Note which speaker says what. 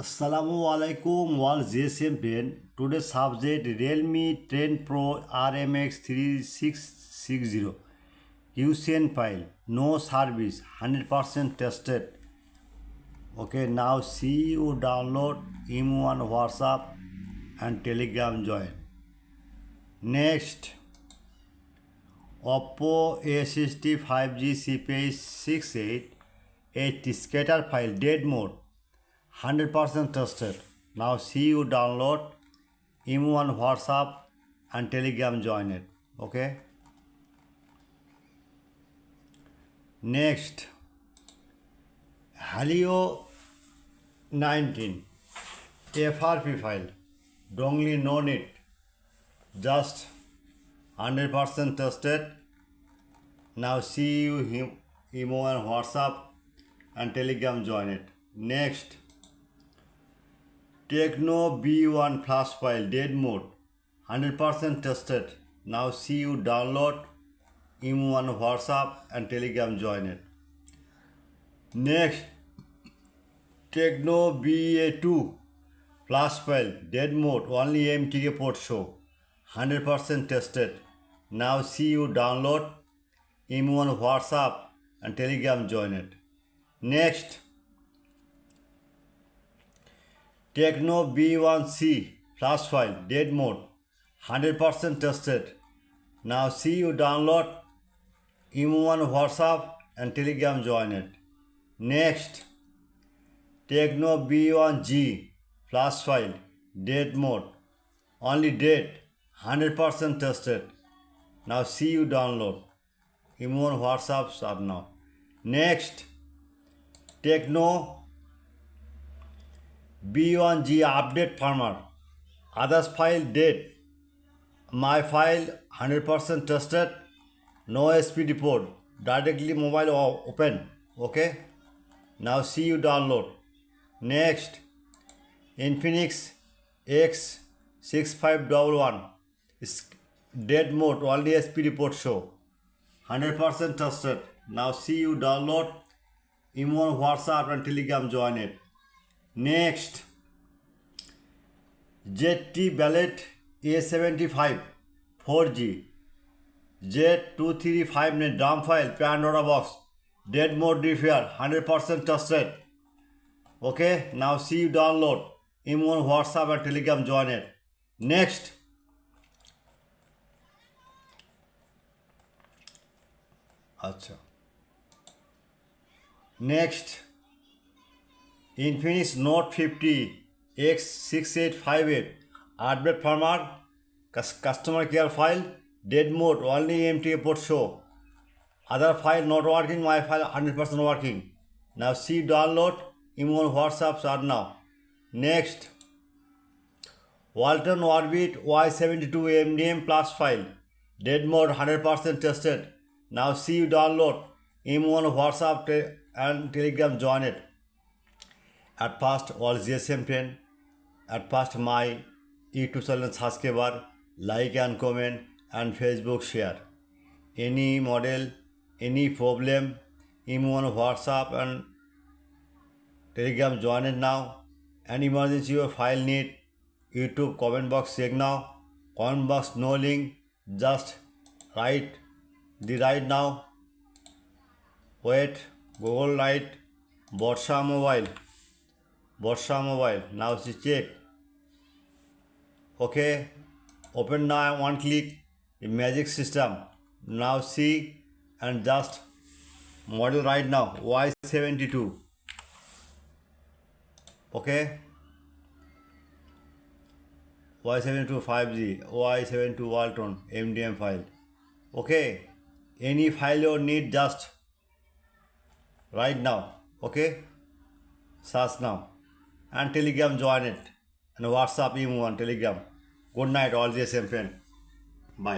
Speaker 1: Assalamualaikum all GSM friend. Today's subject Realme 10 Pro RMX 3660 UCN file, no service, 100% tested. Okay, now see you download email on WhatsApp and Telegram join. Next, Oppo A60 5G CPI 688 scatter file dead mode 100% trusted. Now see you download email on WhatsApp and Telegram join it. Okay. Next, Helio 19 FRP file. Dongle no need. Just 100% trusted. Now see you email on WhatsApp and Telegram join it. Next, Tecno B1 flash file dead mode 100% tested. Now see you download email on WhatsApp and Telegram join it. Next, Tecno BA2 flash file dead mode only MTK port show 100% tested. Now see you download email on WhatsApp and Telegram join it. Next, Tecno B1G flash file dead mode 100% tested. Now see you download email on WhatsApp and Telegram join it. Next, Tecno B1G flash file dead mode only dead 100% tested. Now see you download email on WhatsApp start now. Next, Tecno B1G update firmware. Others file dead. My file 100% tested. No SPD Prot. Directly mobile open. Okay. Now see you download. Next, Infinix X6511 is dead mode only SPD Prot show 100% tested. Now see you download email on WhatsApp and Telegram join it. Next, ZT Ballet A75 4G Z235 ने DRAM file Pandora box dead mode repair 100% tested. Okay, now see you download email on WhatsApp and Telegram join it. Next, Next, Infinix Note 50 X6858 update firmware customer care file dead mode only MTA port show. Other file not working, my file 100% working. Now see download email on WhatsApp start now. Next, Walton Orbit Y72 MDM plus file dead mode 100% tested. Now see you download email on WhatsApp and Telegram join it. At first, all GSM friend, at first my YouTube channel subscriber, like and comment and Facebook share. Any model, any problem, email on WhatsApp and Telegram join it now. Any emergency or file need, YouTube comment box check now. Comment box no link, just write now. Wait, Google write Borsha Mobile. Now see check. Okay, open now one click the magic system. Now see and just model right now Y72. Okay, Y72 5G, Y72 Walton MDM file. Okay, any file you need just right now. Okay, search now and Telegram join it and WhatsApp email on Telegram. Good night all GSM friend. Bye.